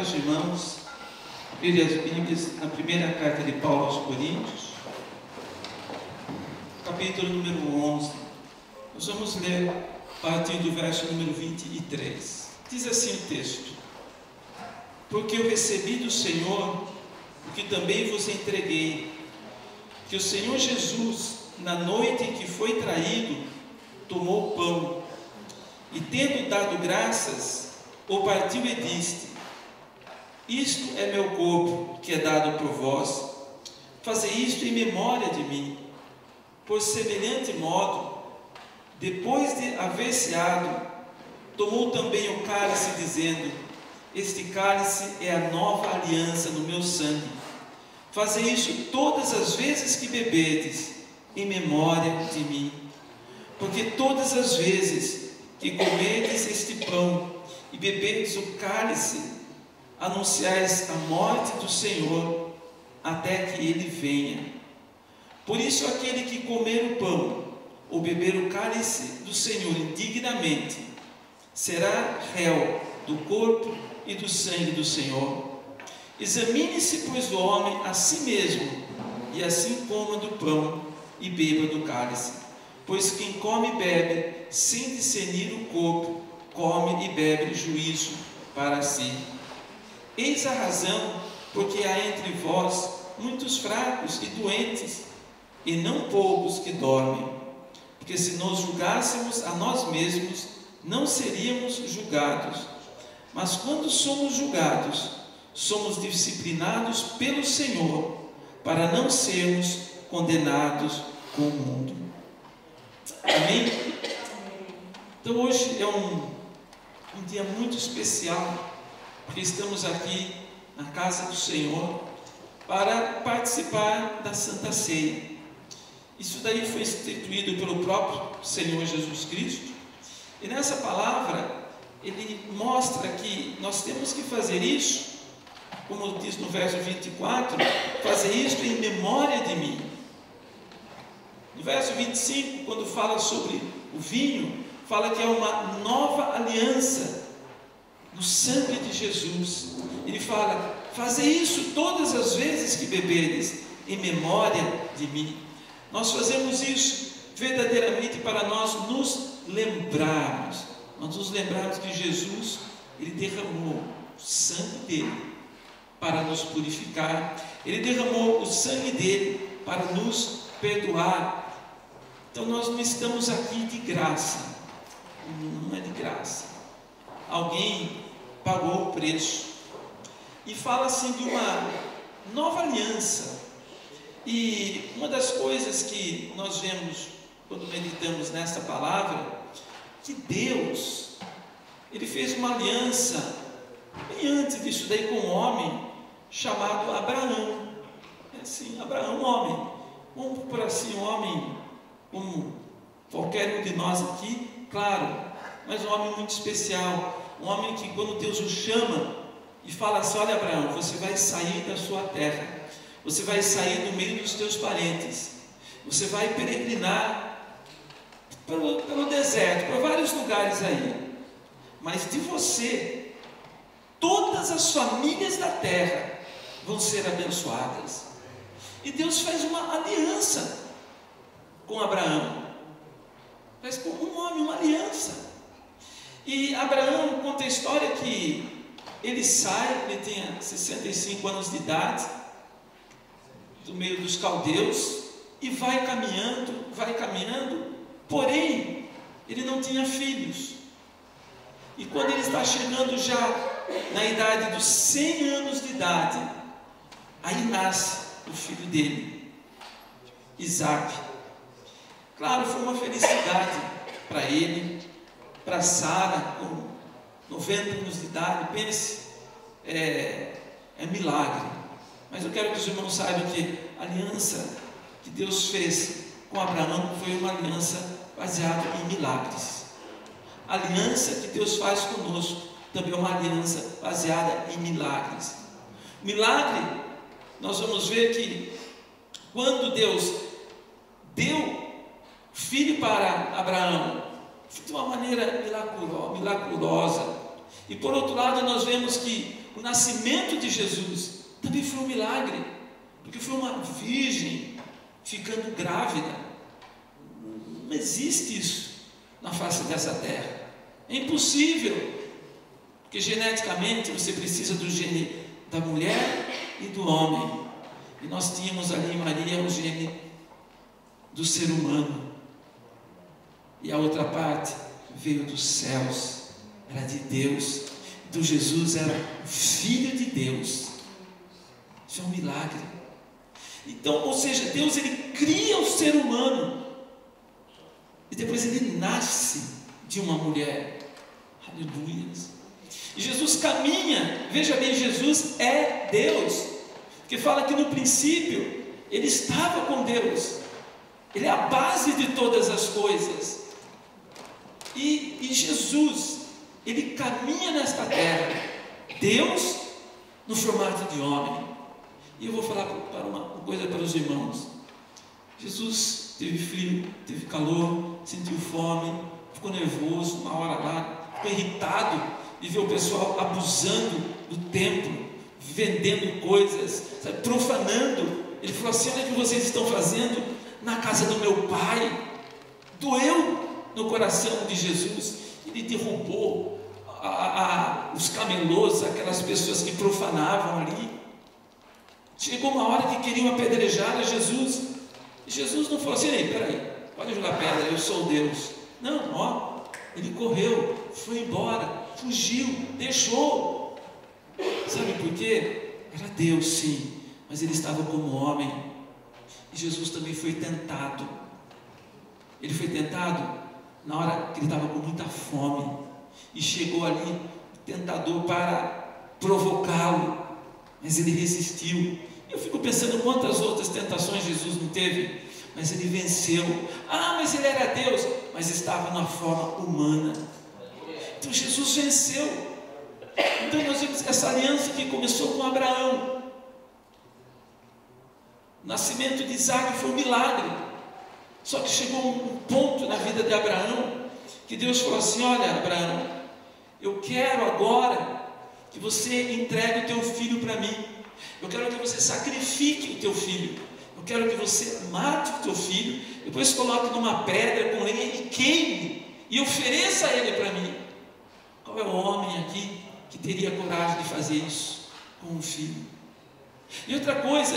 meus irmãos, abrirem as Bíblias na primeira carta de Paulo aos Coríntios, capítulo número 11. Nós vamos ler a partir do verso número 23. Diz assim o texto: Porque eu recebi do Senhor o que também vos entreguei, que o Senhor Jesus, na noite em que foi traído, tomou o pão, e tendo dado graças, o partiu e disse: Isto é meu corpo, que é dado por vós. Fazei isto em memória de mim. Por semelhante modo, depois de haver ceado, tomou também o cálice, dizendo: Este cálice é a nova aliança no meu sangue. Fazei isso todas as vezes que bebedes, em memória de mim. Porque todas as vezes que comedes este pão e bebedes o cálice, anunciais a morte do Senhor, até que Ele venha. Por isso, aquele que comer o pão ou beber o cálice do Senhor indignamente, será réu do corpo e do sangue do Senhor. Examine-se, pois, o homem a si mesmo, e assim coma do pão e beba do cálice. Pois quem come e bebe, sem discernir o corpo, come e bebe juízo para si. Eis a razão porque há entre vós muitos fracos e doentes, e não poucos que dormem. Porque se nos julgássemos a nós mesmos, não seríamos julgados. Mas quando somos julgados, somos disciplinados pelo Senhor, para não sermos condenados com o mundo. Amém? Então hoje é um dia muito especial, porque estamos aqui na casa do Senhor para participar da Santa Ceia. Isso daí foi instituído pelo próprio Senhor Jesus Cristo, e nessa palavra ele mostra que nós temos que fazer isso, como diz no verso 24, fazer isso em memória de mim. No verso 25, quando fala sobre o vinho, fala que é uma nova aliança no sangue de Jesus. Ele fala: fazei isso todas as vezes que beberes, em memória de mim. Nós fazemos isso verdadeiramente para nós nos lembrarmos. Nós nos lembrarmos que Jesus, Ele derramou o sangue dEle para nos purificar. Ele derramou o sangue dEle para nos perdoar. Então nós não estamos aqui de graça. Não é de graça. Alguém pagou o preço. E fala assim de uma nova aliança. E uma das coisas que nós vemos quando meditamos nesta palavra, que Deus, Ele fez uma aliança bem antes disso daí com um homem chamado Abraão. É assim, Abraão, homem, vamos por assim, um homem como qualquer um de nós aqui, claro, mas um homem muito especial, um homem que quando Deus o chama e fala assim: olha, Abraão, você vai sair da sua terra, você vai sair do meio dos teus parentes, você vai peregrinar pelo deserto, por vários lugares aí, mas de você, todas as famílias da terra vão ser abençoadas. E Deus faz uma aliança com Abraão, faz com um homem uma aliança. E Abraão conta a história que ele sai, ele tinha 65 anos de idade, do meio dos caldeus, e vai caminhando, porém, ele não tinha filhos. E quando ele está chegando já na idade dos 100 anos de idade, aí nasce o filho dele, Isaac. Claro, foi uma felicidade para ele, para Sara, com 90 anos de idade. Pense, é milagre. Mas eu quero que os irmãos saibam que a aliança que Deus fez com Abraão foi uma aliança baseada em milagres. A aliança que Deus faz conosco também é uma aliança baseada em milagres. Milagre, nós vamos ver que quando Deus deu filho para Abraão, de uma maneira milagrosa. E por outro lado, nós vemos que o nascimento de Jesus também foi um milagre, porque foi uma virgem ficando grávida. Não existe isso na face dessa terra, é impossível, porque geneticamente você precisa do gene da mulher e do homem, e nós tínhamos ali em Maria o gene do ser humano, e a outra parte veio dos céus, era de Deus. Então Jesus era filho de Deus. Isso é um milagre. Então, ou seja, Deus ele cria o ser humano e depois ele nasce de uma mulher. Aleluia. E Jesus caminha, veja bem, Jesus é Deus, porque fala que no princípio ele estava com Deus, ele é a base de todas as coisas. E Jesus, ele caminha nesta terra, Deus no formato de homem. E eu vou falar uma coisa para os irmãos. Jesus teve frio, teve calor, sentiu fome, ficou nervoso uma hora lá, ficou irritado de ver o pessoal abusando do templo, vendendo coisas, sabe, profanando. Ele falou assim: olha o que vocês estão fazendo na casa do meu pai. Doeu no coração de Jesus. Ele derrubou os camelôs, aquelas pessoas que profanavam ali. Chegou uma hora que queriam apedrejar a Jesus. E Jesus não falou assim: ei, peraí, pode jogar pedra, eu sou Deus. Não, ó, ele correu, foi embora, fugiu, deixou. Sabe por quê? Era Deus, sim, mas ele estava como homem. E Jesus também foi tentado. Ele foi tentado na hora que ele estava com muita fome, e chegou ali o tentador para provocá-lo, mas ele resistiu. Eu fico pensando quantas outras tentações Jesus não teve, mas ele venceu. Ah, mas ele era Deus, mas estava na forma humana. Então Jesus venceu. Então nós vemos essa aliança que começou com Abraão. O nascimento de Isaac foi um milagre. Só que chegou um ponto na vida de Abraão que Deus falou assim: olha, Abraão, eu quero agora que você entregue o teu filho para mim. Eu quero que você sacrifique o teu filho. Eu quero que você mate o teu filho, depois coloque numa pedra com lenha e queime, e ofereça ele para mim. Qual é o homem aqui que teria coragem de fazer isso com um filho? E outra coisa,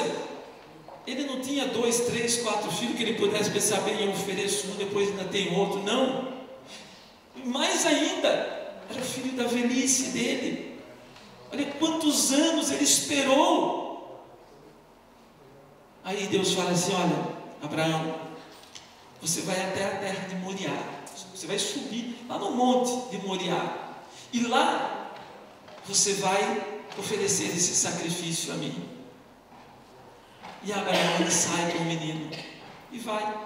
ele não tinha 2, 3, 4 filhos que ele pudesse pensar: bem, eu ofereço um, depois ainda tem outro. Não. Mais ainda, era filho da velhice dele. Olha quantos anos ele esperou. Aí Deus fala assim: olha, Abraão, você vai até a terra de Moriá. Você vai subir lá no monte de Moriá, e lá você vai oferecer esse sacrifício a mim. E Abraão, ele sai com o menino e vai.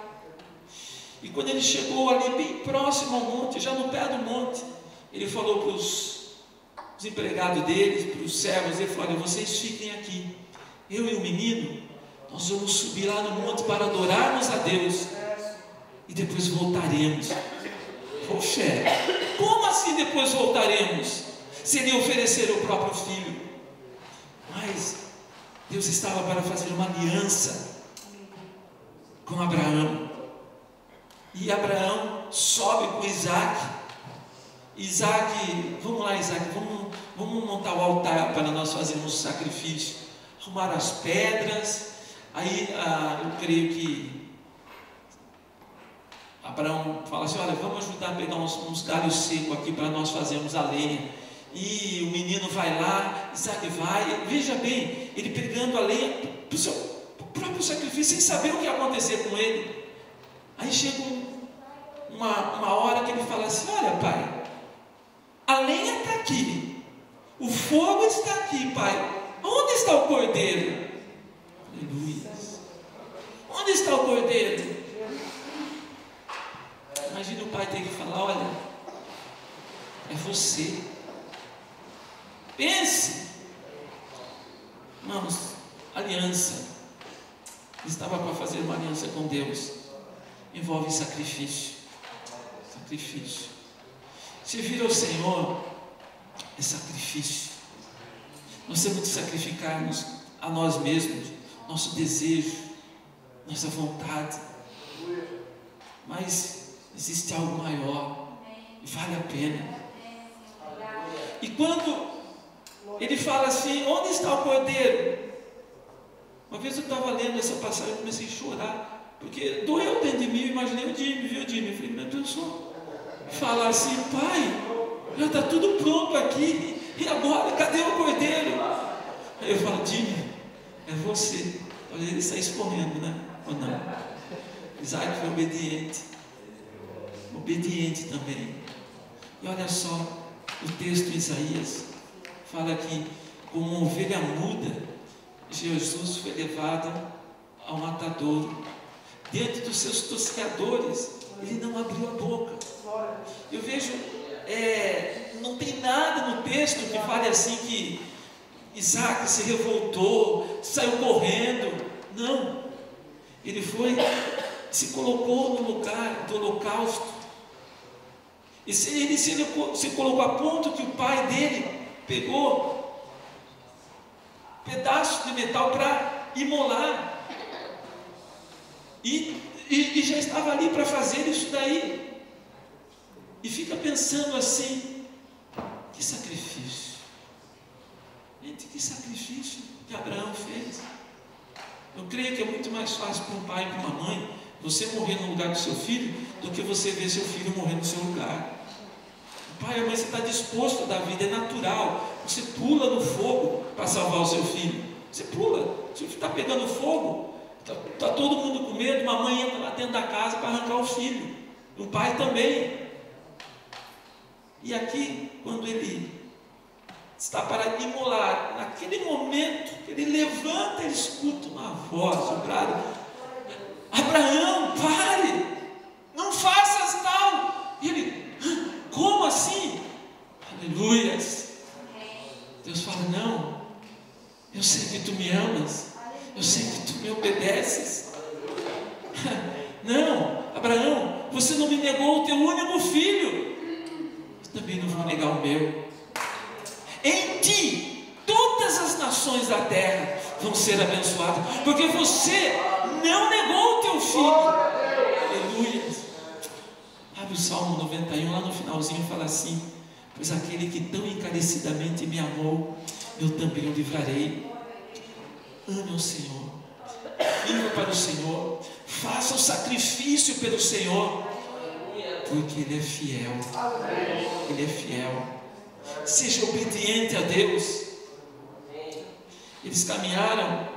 E quando ele chegou ali bem próximo ao monte, já no pé do monte, ele falou para os empregados dele, para os servos, ele falou: olha, vocês fiquem aqui, eu e o menino, nós vamos subir lá no monte para adorarmos a Deus, e depois voltaremos. Poxa, como assim depois voltaremos? Se ele oferecer o próprio filho. Mas Deus estava para fazer uma aliança com Abraão. E Abraão sobe com Isaac. Isaac, vamos lá, Isaac, vamos montar o altar para nós fazermos o sacrifício. Arrumar as pedras. Aí eu creio que Abraão fala assim: olha, vamos ajudar a pegar uns galhos secos aqui para nós fazermos a lenha. E o menino vai lá, Isaac vai, veja bem, ele pegando a lenha para o seu próprio sacrifício, sem saber o que ia acontecer com ele. Aí chega uma hora que ele fala assim: olha, pai, a lenha está aqui, o fogo está aqui, pai, onde está o cordeiro? Aleluia. Onde está o cordeiro? Imagina o pai ter que falar: olha, é você. Pense, irmãos, aliança. Ele estava para fazer uma aliança com Deus, envolve sacrifício. Sacrifício. Servir ao Senhor é sacrifício. Nós temos que sacrificarmos a nós mesmos, nosso desejo, nossa vontade. Mas existe algo maior e vale a pena. E quando ele fala assim, onde está o cordeiro? Uma vez eu estava lendo essa passagem e comecei a chorar, porque doeu dentro de mim. Eu imaginei o Jimmy, viu, Jimmy? Eu falei, meu Deus, falar assim, pai, já está tudo pronto aqui, e agora, cadê o cordeiro? Aí eu falo, Jimmy, é você. Olha, ele está escorrendo, né? Ou não? Isaac foi obediente também. E olha só, o texto de Isaías fala que, como uma ovelha muda, Jesus foi levado ao matadouro. Diante dos seus tosqueadores, ele não abriu a boca. Eu vejo, não tem nada no texto que fale assim que Isaac se revoltou, saiu correndo. Não, ele foi, se colocou no lugar do holocausto. E ele se colocou a ponto que o pai dele pegou pedaços de metal para imolar, e já estava ali para fazer isso daí, e fica pensando assim, que sacrifício, gente, que sacrifício que Abraão fez. Eu creio que é muito mais fácil para um pai e para uma mãe você morrer no lugar do seu filho, do que você ver seu filho morrer no seu lugar. O pai e a mãe, você está disposto a dar vida, é natural. Você pula no fogo para salvar o seu filho. Você pula. O seu filho está pegando fogo, está todo mundo com medo, uma mãe entra lá dentro da casa para arrancar o filho. O pai também. E aqui, quando ele está para imolar, naquele momento que ele levanta, ele escuta uma voz, um brado: Abraão, pare, não faças tal. E ele, como assim? Aleluias. Deus fala, não, eu sei que tu me amas, eu sei que tu me obedeces. Não, Abraão, você não me negou o teu único filho, eu também não vou negar o meu. Em ti todas as nações da terra vão ser abençoadas, porque você não negou o teu filho. Aleluia. Abre o Salmo 91, lá no finalzinho fala assim: pois aquele que tão encarecidamente me amou, eu também o livrarei. Ame o Senhor, viva para o Senhor, faça o sacrifício pelo Senhor, porque Ele é fiel. Ele é fiel. Seja obediente a Deus. Eles caminharam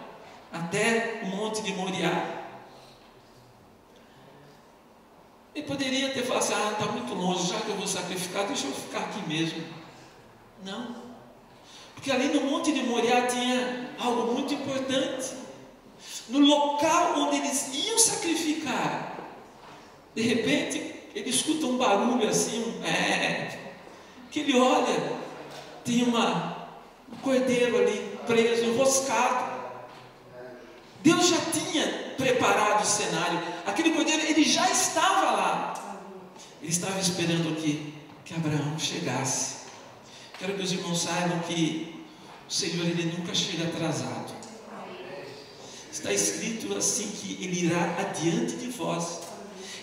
até o monte de Moriá. Ele poderia ter falado assim, está muito longe, já que eu vou sacrificar, deixa eu ficar aqui mesmo. Não, porque ali no monte de Moriá tinha algo muito importante. No local onde eles iam sacrificar, de repente ele escuta um barulho assim, que ele olha, tem um cordeiro ali preso, enroscado. Deus já tinha preparado o cenário. Aquele cordeiro, ele já estava lá. Ele estava esperando que Abraão chegasse. Quero que os irmãos saibam que o Senhor, Ele nunca chega atrasado. Está escrito assim que Ele irá adiante de vós.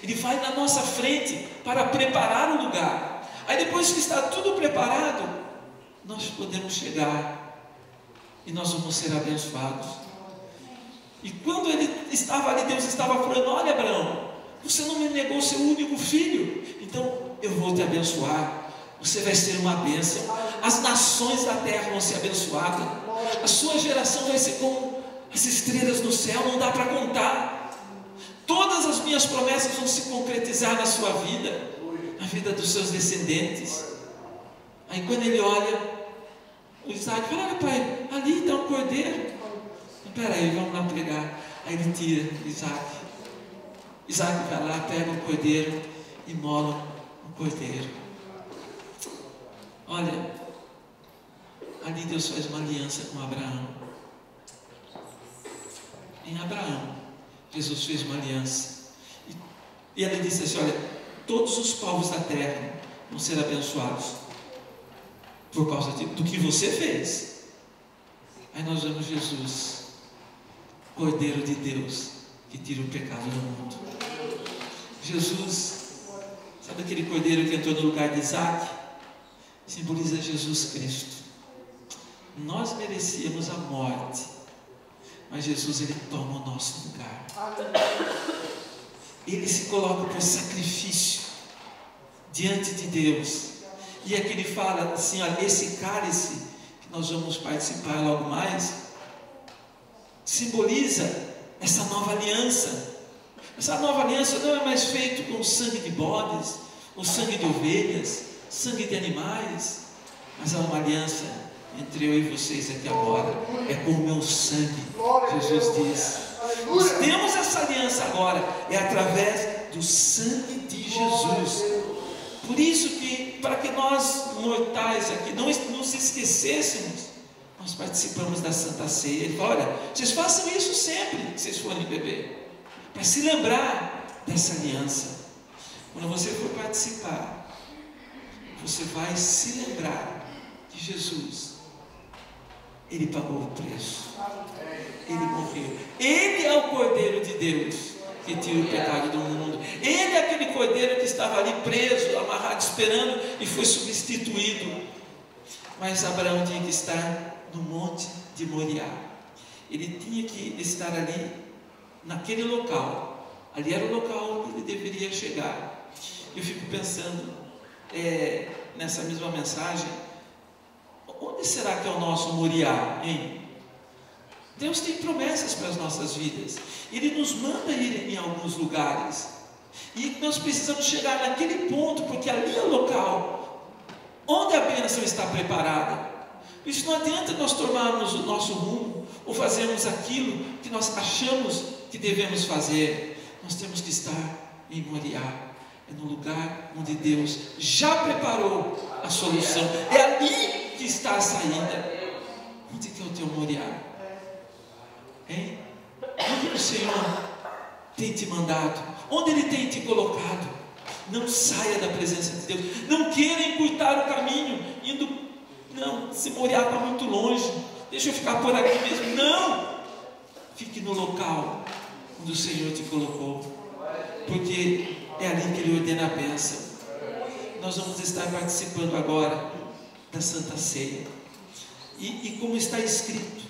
Ele vai na nossa frente para preparar o lugar. Aí depois que está tudo preparado, nós podemos chegar e nós vamos ser abençoados. E quando ele estava ali, Deus estava falando: olha, Abraão, você não me negou o seu único filho, então eu vou te abençoar. Você vai ser uma bênção. As nações da terra vão ser abençoadas. A sua geração vai ser como as estrelas no céu, não dá para contar. Todas as minhas promessas vão se concretizar na sua vida, na vida dos seus descendentes. Aí quando ele olha, o Isaac fala: olha, pai, ali está um cordeiro. Espera aí, vamos lá pregar. Aí ele tira Isaac. Isaac vai lá, pega o cordeiro e mola o cordeiro. Olha, ali Deus faz uma aliança com Abraão. Em Abraão, Jesus fez uma aliança. E ele disse assim: olha, todos os povos da terra vão ser abençoados por causa do que você fez. Aí nós vemos Jesus, Cordeiro de Deus, que tira o pecado do mundo. Jesus, sabe aquele cordeiro que entrou no lugar de Isaac? Simboliza Jesus Cristo. Nós merecíamos a morte, mas Jesus, ele toma o nosso lugar. Ele se coloca por sacrifício diante de Deus. E aqui ele fala assim: olha, esse cálice que nós vamos participar logo mais, simboliza essa nova aliança. Essa nova aliança não é mais feita com sangue de bodes, ou sangue de ovelhas, sangue de animais, mas é uma aliança entre eu e vocês aqui agora, é com o meu sangue. Jesus diz: nós temos essa aliança agora, é através do sangue de Jesus. Por isso que, para que nós mortais aqui não nos esquecêssemos, nós participamos da Santa Ceia. Ele fala: olha, vocês façam isso sempre que vocês forem beber, para se lembrar dessa aliança. Quando você for participar, você vai se lembrar que Jesus, ele pagou o preço, ele morreu, ele é o Cordeiro de Deus que tira o pecado do mundo. Ele é aquele cordeiro que estava ali preso, amarrado, esperando, e foi substituído. Mas Abraão tinha que estar no monte de Moriá. Ele tinha que estar ali, naquele local. Ali era o local onde ele deveria chegar. Eu fico pensando, nessa mesma mensagem, onde será que é o nosso Moriá, hein? Deus tem promessas para as nossas vidas. Ele nos manda ir em alguns lugares. E nós precisamos chegar naquele ponto, porque ali é o local onde a bênção está preparada. Isso não adianta nós tomarmos o nosso rumo, ou fazermos aquilo que nós achamos que devemos fazer. Nós temos que estar em Moriá. É no lugar onde Deus já preparou a solução. É ali que está a saída. Onde que é o teu Moriá? Hein? Onde o Senhor tem te mandado? Onde Ele tem te colocado? Não saia da presença de Deus. Não queira encurtar o caminho, não, se Moriá está muito longe, deixa eu ficar por aqui mesmo. Não! Fique no local onde o Senhor te colocou, porque é ali que Ele ordena a bênção. Nós vamos estar participando agora da Santa Ceia. E como está escrito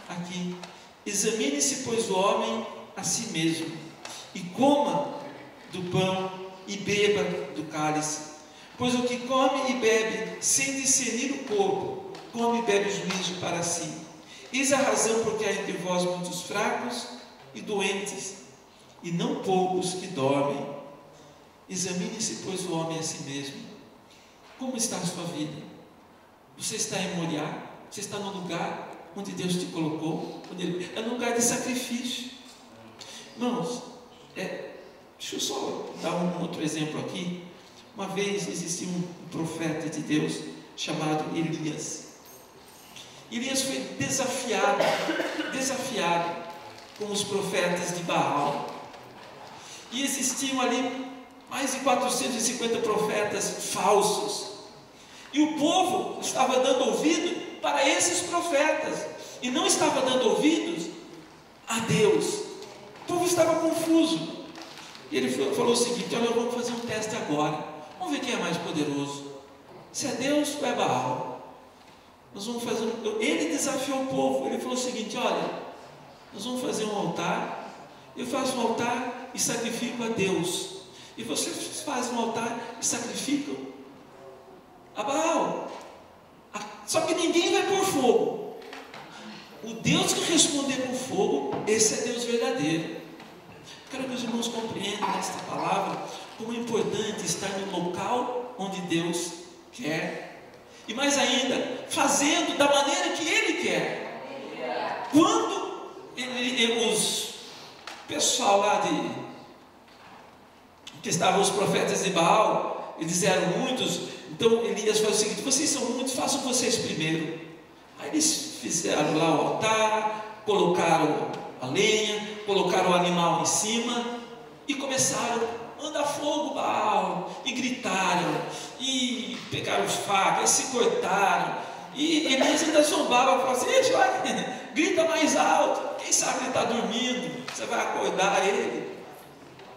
aqui: examine-se, pois, o homem a si mesmo, e coma do pão e beba do cálice. Pois o que come e bebe sem discernir o corpo, come e bebe juízo para si. Eis a razão porque há entre vós muitos fracos e doentes, e não poucos que dormem. Examine-se, pois, o homem a si mesmo. Como está a sua vida? Você está em Moriá? Você está no lugar onde Deus te colocou? É no lugar de sacrifício. Irmãos, deixa eu só dar um outro exemplo aqui. Uma vez existia um profeta de Deus chamado Elias. Elias foi desafiado com os profetas de Baal. E existiam ali mais de 450 profetas falsos. E o povo estava dando ouvido para esses profetas, e não estava dando ouvidos a Deus. O povo estava confuso. E ele falou o seguinte: olha, vamos fazer um teste agora. Vamos ver quem é mais poderoso, se é Deus ou é Baal. Nós vamos fazer Ele desafiou o povo. Ele falou o seguinte: olha, nós vamos fazer um altar. Eu faço um altar e sacrifico a Deus, e vocês fazem um altar e sacrificam a Baal. Só que ninguém vai pôr fogo. O Deus que responder com fogo, esse é Deus verdadeiro. Quero que os irmãos compreendam nesta palavra como é importante estar no local onde Deus quer, e mais ainda, fazendo da maneira que Ele quer. Quando os pessoal lá que estavam os profetas de Baal, eles eram muitos, então Elias falou o seguinte: vocês são muitos, façam vocês primeiro. Aí eles fizeram lá o altar, colocaram a lenha, colocaram o animal em cima e começaram: manda fogo, Baal, e gritaram, e pegaram facas, se cortaram, E Elias ainda zombava, falava assim: vai, grita mais alto, quem sabe ele está dormindo, você vai acordar ele.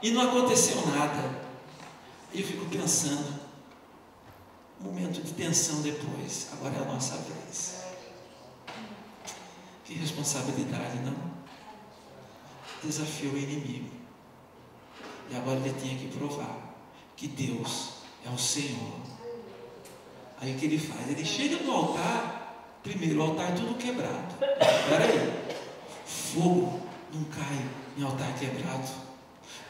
E não aconteceu nada. E eu fico pensando, um momento de tensão depois, agora é a nossa vez. Que responsabilidade, não? Desafiou o inimigo. E agora ele tinha que provar que Deus é o Senhor. Aí o que ele faz? Ele chega no altar, primeiro o altar tudo quebrado. Espera aí, fogo não cai em altar quebrado.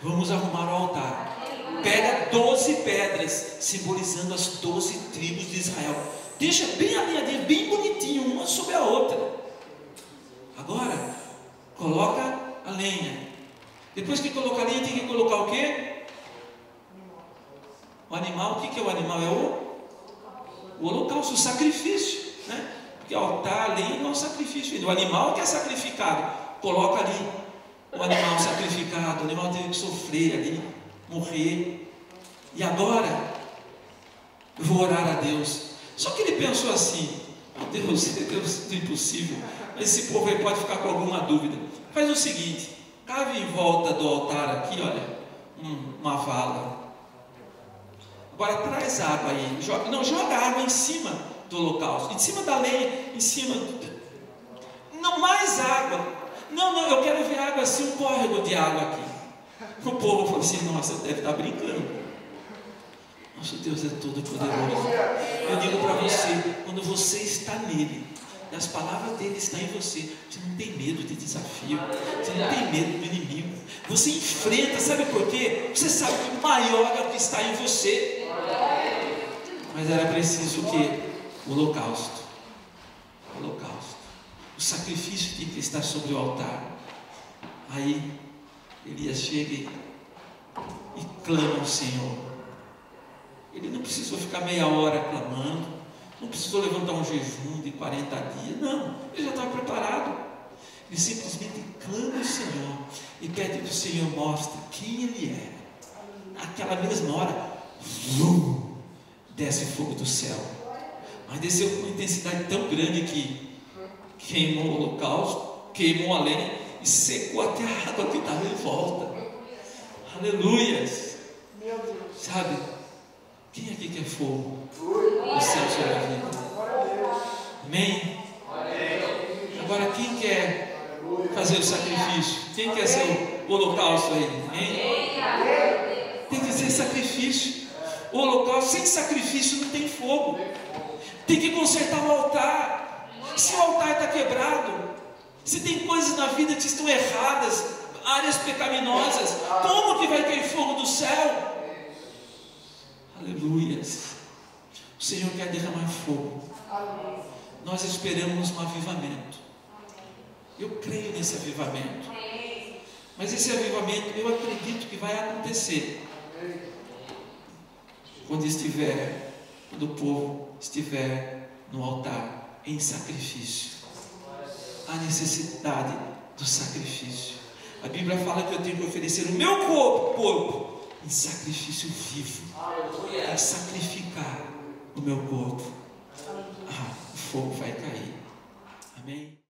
Vamos arrumar o altar. Pega 12 pedras, simbolizando as 12 tribos de Israel. Deixa bem alinhadinho, bem bonitinho, uma sobre a outra. Agora, coloca a lenha. Depois que colocar a lenha, tem que colocar o quê? O animal. O que é o animal? É o holocausto, o sacrifício, né? Porque altar, a lenha não é um sacrifício. O animal que é sacrificado, coloca ali o animal sacrificado. O animal teve que sofrer ali, morrer. E agora eu vou orar a Deus. Só que ele pensou assim: Deus do impossível, mas esse povo aí pode ficar com alguma dúvida. Faz o seguinte: cave em volta do altar aqui, olha, uma vala. Agora traz água aí, joga água em cima do holocausto, em cima da lenha, em cima não, mais água. Não, eu quero ver água assim, um córrego de água aqui. O povo falou assim: nossa, deve estar brincando. Nosso Deus é todo poderoso. Eu digo para você, quando você está nele, e as palavras dele estão em você, você não tem medo de desafio, você não tem medo do inimigo, você enfrenta. Sabe por quê? Você sabe que o maior é o que está em você. Mas era preciso o quê? O holocausto. O holocausto. O sacrifício tinha que estar sobre o altar. Aí Elias chega e clama ao Senhor. Ele não precisou ficar meia hora clamando, não precisou levantar um jejum de 40 dias, não, ele já estava preparado. Ele simplesmente clama ao Senhor e pede que o Senhor mostre quem Ele é. Naquela mesma hora, desce fogo do céu, mas desceu com uma intensidade tão grande que queimou o holocausto, queimou a lenha e secou até a água que estava em volta. Aleluias! Sabe? Quem aqui quer fogo? O céu sobre a vida. Amém? Agora quem quer fazer o sacrifício? Quem quer ser o holocausto aí? Amém? Tem que ser sacrifício. O holocausto, sem sacrifício não tem fogo. Tem que consertar o altar. Se o altar está quebrado, se tem coisas na vida que estão erradas, áreas pecaminosas, como que vai cair fogo do céu? Aleluias. O Senhor quer derramar fogo. Nós esperamos um avivamento. Eu creio nesse avivamento. Mas esse avivamento eu acredito que vai acontecer quando o povo estiver no altar em sacrifício. A necessidade do sacrifício. A Bíblia fala que eu tenho que oferecer o meu corpo em sacrifício vivo. É sacrificar o meu corpo. O fogo vai cair. Amém?